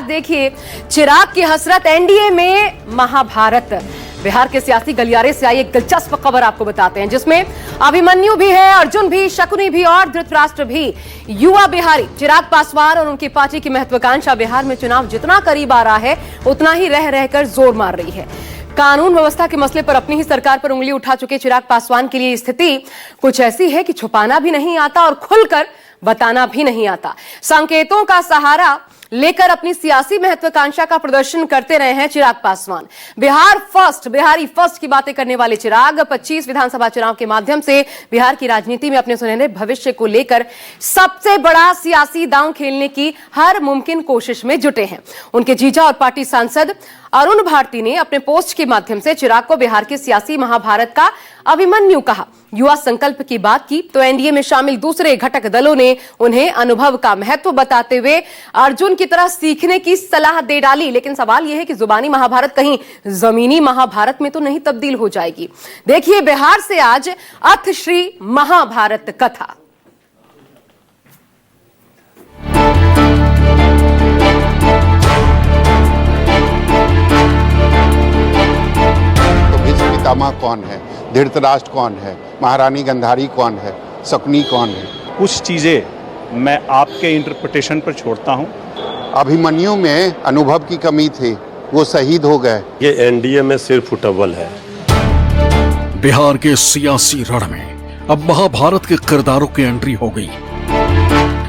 देखिए, चिराग की हसरत एनडीए में महाभारत। बिहार के सियासी गलियारे से आई एक दिलचस्प खबर आपको बताते हैं, जिसमें अभिमन्यु भी है, अर्जुन भी, शकुनी भी और धृतराष्ट्र भी। युवा बिहारी चिराग पासवान और उनकी पार्टी की महत्वाकांक्षा बिहार में चुनाव जितना करीब आ रहा है, उतना ही रह रहकर जोर मार रही है। कानून व्यवस्था के मसले पर अपनी ही सरकार पर उंगली उठा चुके चिराग पासवान के लिए स्थिति कुछ ऐसी है कि छुपाना भी नहीं आता और खुलकर बताना भी नहीं आता। संकेतों का सहारा लेकर अपनी सियासी महत्वाकांक्षा का प्रदर्शन करते रहे हैं चिराग पासवान। बिहारी फर्स्ट की बातें करने वाले चिराग 25 विधानसभा चुनाव के माध्यम से बिहार की राजनीति में अपने सुनहरे भविष्य को लेकर सबसे बड़ा सियासी दांव खेलने की हर मुमकिन कोशिश में जुटे हैं। उनके जीजा और पार्टी सांसद अरुण भारती ने अपने पोस्ट के माध्यम से चिराग को बिहार के सियासी महाभारत का अभिमन्यु कहा। युवा संकल्प की बात की तो एनडीए में शामिल दूसरे घटक दलों ने उन्हें अनुभव का महत्व बताते हुए अर्जुन की तरह सीखने की सलाह दे डाली। लेकिन सवाल यह है कि जुबानी महाभारत कहीं जमीनी महाभारत में तो नहीं तब्दील हो जाएगी। देखिए बिहार से आज अथ श्री महाभारत कथा। पितामह कौन है, धृतराष्ट्र कौन है, महारानी गांधारी कौन है, शकुनी कौन है, कुछ चीज़ें मैं आपके इंटरप्रिटेशन पर छोड़ता हूं। अभिमन्यु में अनुभव की कमी थी, वो शहीद हो गए। ये एनडीए में सिर्फ फुटबॉल है। बिहार के सियासी रण में अब महाभारत के किरदारों की एंट्री हो गई,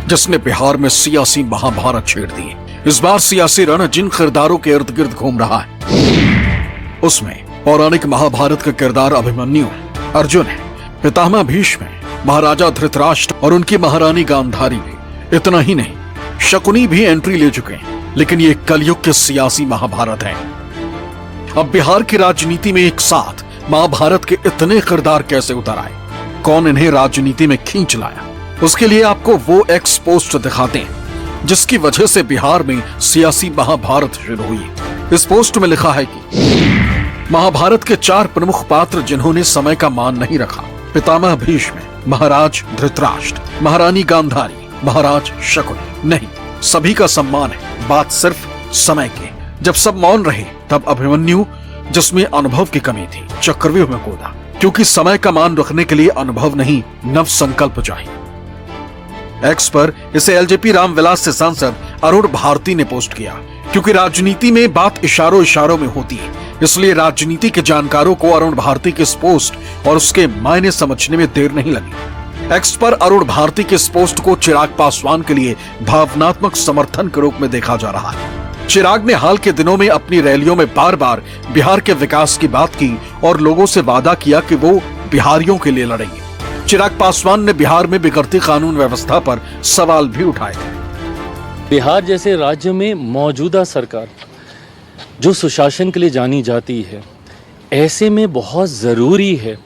जिसने बिहार में सियासी महाभारत छेड़ दी। इस बार सियासी रण जिन किरदारों के इर्द गिर्द घूम रहा है, उसमें पौराणिक महाभारत का किरदार अभिमन्यु, अर्जुन है, पितामह भीष्म है, महाराजा धृतराष्ट्र और उनकी महारानी गांधारी भी। इतना ही नहीं, शकुनी भी एंट्री ले चुके हैं। लेकिन ये कलयुग के सियासी महाभारत है। अब बिहार की राजनीति में एक साथ महाभारत के इतने किरदार कैसे उतर आए, कौन इन्हें राजनीति में खींच लाया, उसके लिए आपको वो एक्स पोस्ट दिखाते हैं जिसकी वजह से बिहार में सियासी महाभारत शुरू हुई। इस पोस्ट में लिखा है कि महाभारत के 4 प्रमुख पात्र जिन्होंने समय का मान नहीं रखा, पितामह भीष्म, महाराज धृतराष्ट्र, महारानी गांधारी, महाराज शकुनी। नहीं, सभी का सम्मान है, बात सिर्फ समय की। जब सब मौन रहे तब अभिमन्यु, जिसमें अनुभव की कमी थी, चक्रव्यूह में कूदा, क्योंकि समय का मान रखने के लिए अनुभव नहीं, नव संकल्प चाहिए। एक्स पर इसे एलजेपी रामविलास से सांसद अरुण भारती ने पोस्ट किया। क्योंकि राजनीति में बात इशारों इशारों में होती है, इसलिए राजनीति के जानकारों को अरुण भारती के इस पोस्ट और उसके मायने समझने में देर नहीं लगी। एक्स पर अरुण भारती के इस पोस्ट को चिराग पासवान के लिए भावनात्मक समर्थन के रूप में देखा जा रहा है। चिराग ने हाल के दिनों में अपनी रैलियों में बार बार बिहार के विकास की बात की और लोगों से वादा किया कि वो बिहारियों के लिए लड़ेंगे। चिराग पासवान ने बिहार में बिगड़ती कानून व्यवस्था पर सवाल भी उठाए। बिहार जैसे राज्य में मौजूदा सरकार जो सुशासन के लिए जानी जाती है, ऐसे में बहुत ज़रूरी है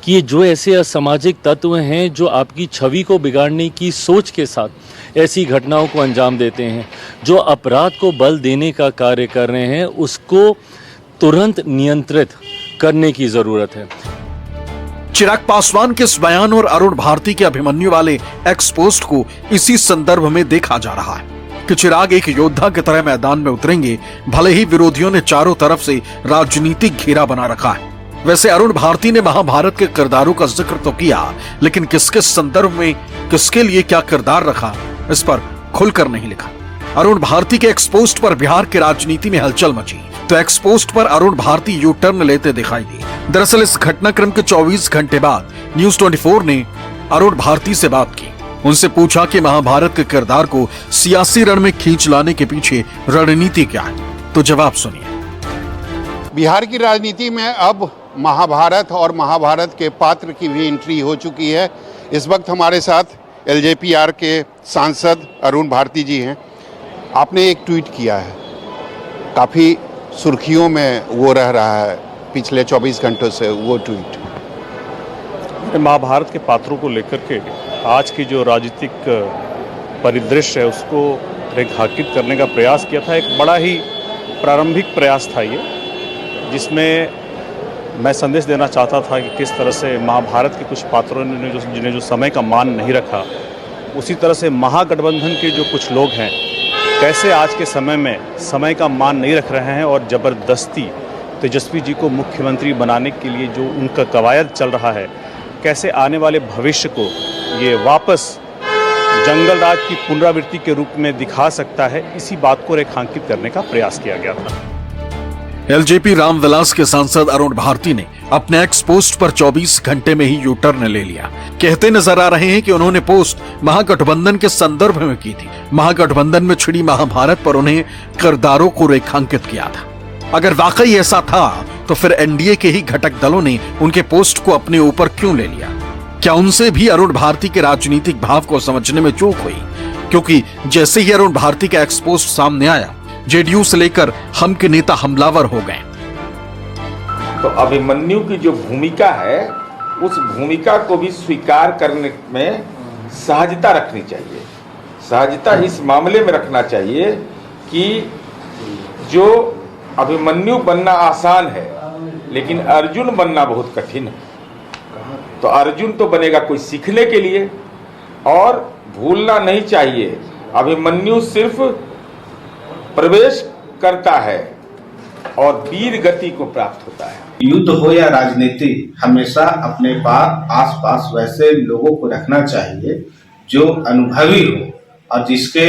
कि ये जो ऐसे असामाजिक तत्व हैं जो आपकी छवि को बिगाड़ने की सोच के साथ ऐसी घटनाओं को अंजाम देते हैं, जो अपराध को बल देने का कार्य कर रहे हैं, उसको तुरंत नियंत्रित करने की ज़रूरत है। चिराग पासवान के इस बयान और अरुण भारती के अभिमन्यु वाले एक्स पोस्ट को इसी संदर्भ में देखा जा रहा है कि चिराग एक योद्धा की तरह मैदान में उतरेंगे, भले ही विरोधियों ने चारों तरफ से राजनीतिक घेरा बना रखा है। वैसे अरुण भारती ने महाभारत के किरदारों का जिक्र तो किया, लेकिन किसके संदर्भ में, किसके लिए क्या किरदार रखा, इस पर खुलकर नहीं लिखा। अरुण भारती के एक्स पोस्ट पर बिहार की राजनीति में हलचल मची तो एक्स पोस्ट पर अरुण भारती यू टर्न लेते दिखाई दिए। दरअसल इस घटनाक्रम के 24 घंटे बाद न्यूज 24 ने अरुण भारती से बात की। उनसे पूछा कि महाभारत के किरदार को सियासी रण में खींच लाने के पीछे रणनीति क्या है, तो जवाब सुनिए। बिहार की राजनीति में अब महाभारत और महाभारत के पात्र की भी एंट्री हो चुकी है। इस वक्त हमारे साथ एलजेपीआर के सांसद अरुण भारती जी हैं। आपने एक ट्वीट किया है, काफ़ी सुर्खियों में वो रह रहा है पिछले 24 घंटों से वो ट्वीट। महाभारत के पात्रों को लेकर के आज की जो राजनीतिक परिदृश्य है उसको रेखांकित करने का प्रयास किया था। एक बड़ा ही प्रारंभिक प्रयास था ये, जिसमें मैं संदेश देना चाहता था कि किस तरह से महाभारत के कुछ पात्रों ने जिन्हें जो समय का मान नहीं रखा, उसी तरह से महागठबंधन के जो कुछ लोग हैं कैसे आज के समय में समय का मान नहीं रख रहे हैं और ज़बरदस्ती तेजस्वी जी को मुख्यमंत्री बनाने के लिए जो उनका कवायद चल रहा है, कैसे आने वाले भविष्य को ये वापस जंगल राज की पुनरावृत्ति के रूप में दिखा सकता है, इसी बात को रेखांकित करने का प्रयास किया गया था। एलजेपी रामविलास के सांसद अरुण भारती ने अपने एक्स पोस्ट पर 24 घंटे में ही यू टर्न ले लिया। कहते नजर आ रहे हैं कि उन्होंने पोस्ट महागठबंधन के संदर्भ में की थी। महागठबंधन में छिड़ी महाभारत पर उन्हें किरदारों को रेखांकित किया था। अगर वाकई ऐसा था तो फिर एनडीए के ही घटक दलों ने उनके पोस्ट को अपने ऊपर क्यों ले लिया? क्या उनसे भी अरुण भारती के राजनीतिक भाव को समझने में चूक हुई? क्योंकि जैसे ही अरुण भारती का एक्स पोस्ट सामने आया, जेडीयू से लेकर हम के नेता हमलावर हो गए। तो अभिमन्यु की जो भूमिका है, उस भूमिका को भी स्वीकार करने में सहजता रखनी चाहिए। सहजता इस मामले में रखना चाहिए कि जो अभिमन्यु बनना आसान है, लेकिन अर्जुन बनना बहुत कठिन है। तो अर्जुन तो बनेगा कोई सीखने के लिए, और भूलना नहीं चाहिए अभिमन्यु सिर्फ प्रवेश करता है और वीर गति को प्राप्त होता है। युद्ध हो या राजनीति, हमेशा अपने पास आसपास वैसे लोगों को रखना चाहिए जो अनुभवी हो और जिसके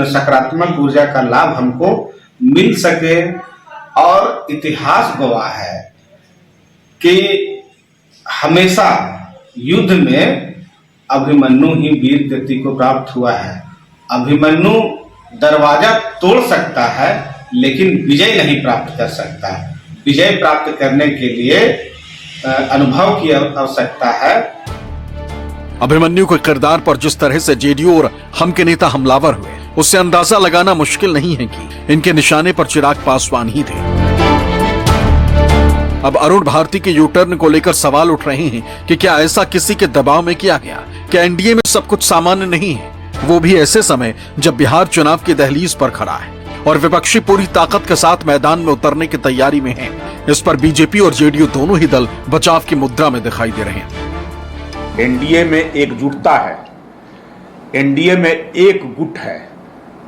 सकारात्मक ऊर्जा का लाभ हमको मिल सके। और इतिहास गवाह है कि हमेशा युद्ध में अभिमन्यु ही वीर गति को प्राप्त हुआ है। अभिमन्यु दरवाजा तोड़ सकता है, लेकिन विजय नहीं प्राप्त कर सकता। विजय प्राप्त करने के लिए अनुभव की आवश्यकता है। अभिमन्यु के किरदार पर जिस तरह से जेडीयू और हम के नेता हमलावर हुए, उससे अंदाजा लगाना मुश्किल नहीं है कि इनके निशाने पर चिराग पासवान ही थे। अब अरुण भारती के यू टर्न को लेकर सवाल उठ रहे हैं कि क्या ऐसा किसी के दबाव में किया गया? क्या एनडीए में सब कुछ सामान्य नहीं है, वो भी ऐसे समय जब बिहार चुनाव की दहलीज पर खड़ा है और विपक्षी पूरी ताकत के साथ मैदान में उतरने की तैयारी में है? इस पर बीजेपी और जेडीयू दोनों ही दल बचाव की मुद्रा में दिखाई दे रहे हैं। एनडीए में एकजुटता है, एनडीए में एक गुट है।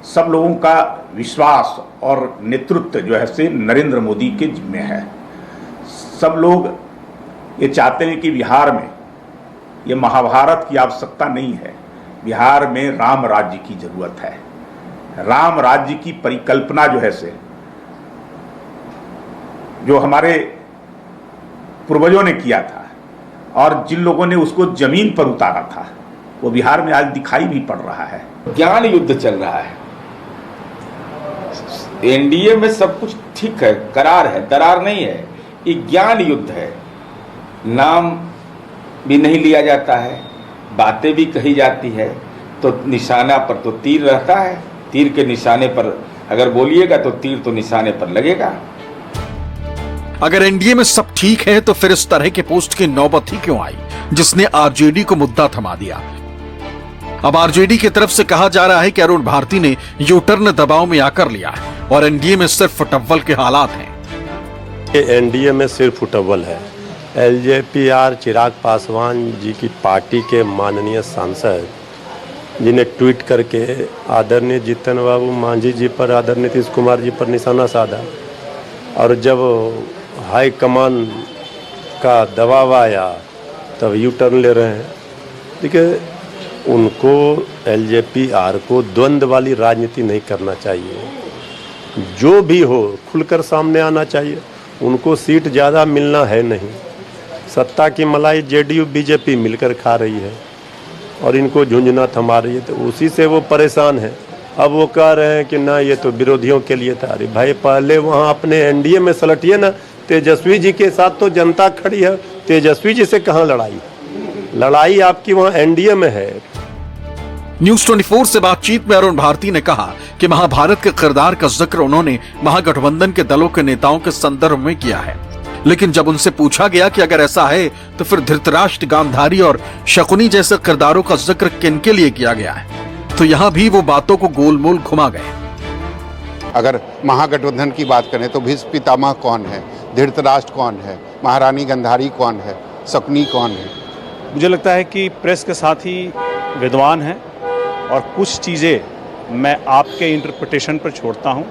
सब लोगों का विश्वास और नेतृत्व जो है से नरेंद्र मोदी के जिम्मे है। सब लोग ये चाहते हैं कि बिहार में ये महाभारत की आवश्यकता नहीं है, बिहार में राम राज्य की जरूरत है। राम राज्य की परिकल्पना जो है से जो हमारे पूर्वजों ने किया था और जिन लोगों ने उसको जमीन पर उतारा था, वो बिहार में आज दिखाई भी पड़ रहा है। ज्ञान युद्ध चल रहा है। एनडीए में सब कुछ ठीक है, करार है, दरार नहीं है। ये ज्ञान युद्ध है। नाम भी नहीं लिया जाता है, बातें भी कही जाती है, तो निशाना पर तो तीर रहता है। तीर के निशाने पर अगर बोलिएगा तो तीर तो निशाने पर लगेगा। अगर एनडीए में सब ठीक है तो फिर इस तरह के पोस्ट की नौबत ही क्यों आई, जिसने आरजेडी को मुद्दा थमा दिया? अब आरजेडी की तरफ से कहा जा रहा है कि अरुण भारती ने यू टर्न दबाव में आकर लिया है और एनडीए में सिर्फ फुटअव्वल के हालात हैं। एनडीए में सिर्फ फुटअव्वल है। एलजेपीआर चिराग पासवान जी की पार्टी के माननीय सांसद जिन्हें ट्वीट करके आदरणीय जीतन बाबू मांझी जी पर, आदरणीय नीतीश कुमार जी पर निशाना साधा, और जब हाई कमान का दबाव आया तब यू टर्न ले रहे हैं। देखिए, उनको एलजेपीआर को द्वंद्व वाली राजनीति नहीं करना चाहिए। जो भी हो खुलकर सामने आना चाहिए। उनको सीट ज़्यादा मिलना है नहीं। सत्ता की मलाई जेडीयू बीजेपी मिलकर खा रही है और इनको झुंझुना थमा रही है, तो उसी से वो परेशान है। अब वो कह रहे हैं कि ना ये तो विरोधियों के लिए था। अरे भाई, पहले वहाँ अपने एनडीए में सलटिए ना। तेजस्वी जी के साथ तो जनता खड़ी है, तेजस्वी जी से कहाँ लड़ाई? लड़ाई आपकी वहाँ एनडीए में है। न्यूज 24 से बातचीत में अरुण भारती ने कहा कि महाभारत के किरदार का जिक्र उन्होंने महागठबंधन के दलों के नेताओं के संदर्भ में किया है, लेकिन जब उनसे पूछा गया कि अगर ऐसा है तो फिर धृतराष्ट्र, गांधारी और शकुनी जैसे किरदारों का जिक्र किनके लिए किया गया है, तो यहाँ भी वो बातों को गोलमोल घुमा गए। अगर महागठबंधन की बात करें तो भीष्म पितामह कौन है, धृतराष्ट्र कौन है, महारानी गांधारी कौन है, शकुनी कौन है? मुझे लगता है कि प्रेस के साथ ही विद्वान हैं और कुछ चीज़ें मैं आपके इंटरप्रिटेशन पर छोड़ता हूं,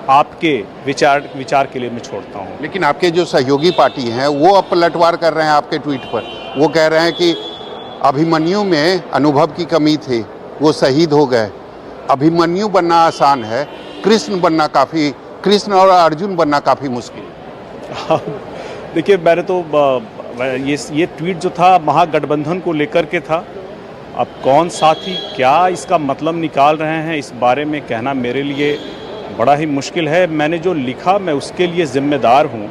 आपके विचार के लिए मैं छोड़ता हूं। लेकिन आपके जो सहयोगी पार्टी हैं वो अब पलटवार कर रहे हैं आपके ट्वीट पर। वो कह रहे हैं कि अभिमन्यु में अनुभव की कमी थी, वो शहीद हो गए। अभिमन्यु बनना आसान है, कृष्ण और अर्जुन बनना काफ़ी मुश्किल है। देखिए, मैंने तो ये ट्वीट जो था महागठबंधन को लेकर के था। अब कौन साथी क्या इसका मतलब निकाल रहे हैं, इस बारे में कहना मेरे लिए बड़ा ही मुश्किल है। मैंने जो लिखा मैं उसके लिए जिम्मेदार हूं,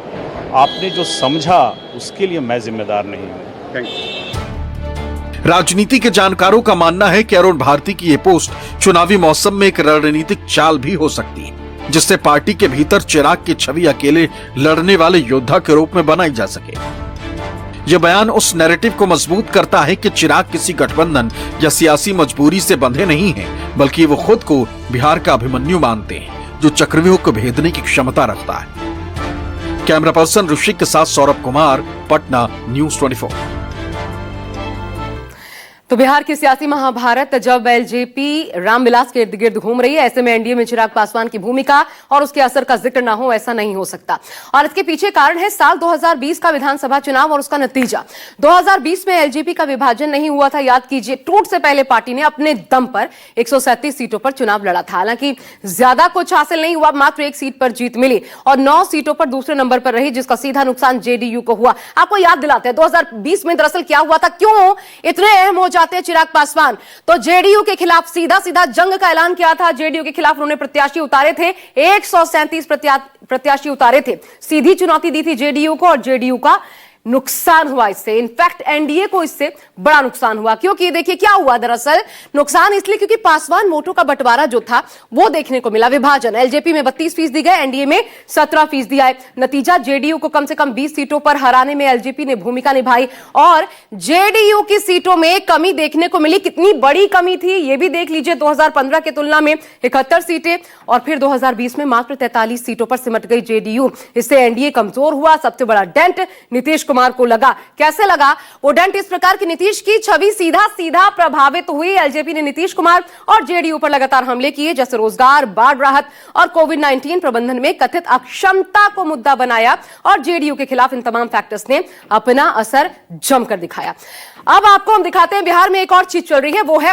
आपने जो समझा उसके लिए मैं जिम्मेदार नहीं हूं। Thank you. राजनीति के जानकारों का मानना है कि अरुण भारती की ये पोस्ट चुनावी मौसम में एक रणनीतिक चाल भी हो सकती है, जिससे पार्टी के भीतर चिराग की छवि अकेले लड़ने वाले योद्धा के रूप में बनाई जा सके। यह बयान उस नैरेटिव को मजबूत करता है कि चिराग किसी गठबंधन या सियासी मजबूरी से बंधे नहीं हैं, बल्कि वो खुद को बिहार का अभिमन्यु मानते हैं, जो चक्रव्यूह को भेदने की क्षमता रखता है। कैमरा पर्सन ऋषिक के साथ सौरभ कुमार, पटना, न्यूज़ 24। तो बिहार की सियासी महाभारत जब एलजेपी रामविलास के इर्द गिर्द घूम रही है, ऐसे में एनडीए में चिराग पासवान की भूमिका और उसके असर का जिक्र ना हो, ऐसा नहीं हो सकता। और इसके पीछे कारण है साल 2020 का विधानसभा चुनाव और उसका नतीजा। 2020 में एलजेपी का विभाजन नहीं हुआ था, याद कीजिए। टूट से पहले पार्टी ने अपने दम पर 137 सीटों पर चुनाव लड़ा था। हालांकि ज्यादा कुछ हासिल नहीं हुआ, मात्र 1 सीट पर जीत मिली और 9 सीटों पर दूसरे नंबर पर रही, जिसका सीधा नुकसान जेडीयू को हुआ। आपको याद दिलाते हैं 2020 में दरअसल क्या हुआ था, क्यों इतने अहम हो जाते हैं चिराग पासवान। तो जेडीयू के खिलाफ सीधा जंग का ऐलान किया था। जेडीयू के खिलाफ उन्होंने प्रत्याशी उतारे थे, 137 प्रत्याशी उतारे थे। सीधी चुनौती दी थी जेडीयू को और जेडीयू का नुकसान हुआ इससे। इनफैक्ट एनडीए को इससे बड़ा नुकसान हुआ, क्योंकि देखिए क्या हुआ। दरअसल नुकसान इसलिए क्योंकि पासवान वोटों का बंटवारा जो था वो देखने को मिला। विभाजन, एलजेपी में 32% गए, एनडीए में 17% आए। नतीजा, जेडीयू को कम से कम 20 सीटों पर हराने में एलजेपी ने भूमिका निभाई और जेडीयू की सीटों में कमी देखने को मिली। कितनी बड़ी कमी थी ये भी देख लीजिए। 2015 की तुलना में 71 सीटें और फिर 2020 में मात्र 43 सीटों पर सिमट गई जेडीयू। इससे एनडीए कमजोर हुआ। सबसे बड़ा डेंट नीतीश कुमार को लगा। कैसे लगा वो डेंट? इस प्रकार की नीतीश की छवि सीधा प्रभावित हुई। एलजेपी ने नीतीश कुमार और जेडीयू पर लगातार हमले किए, जैसे रोजगार, बाढ़ राहत और कोविड-19 प्रबंधन में कथित अक्षमता को मुद्दा बनाया और जेडीयू के खिलाफ इन तमाम फैक्टर्स ने अपना असर जमकर दिखाया। अब आपको हम दिखाते हैं बिहार में एक और चीज चल रही है, वो है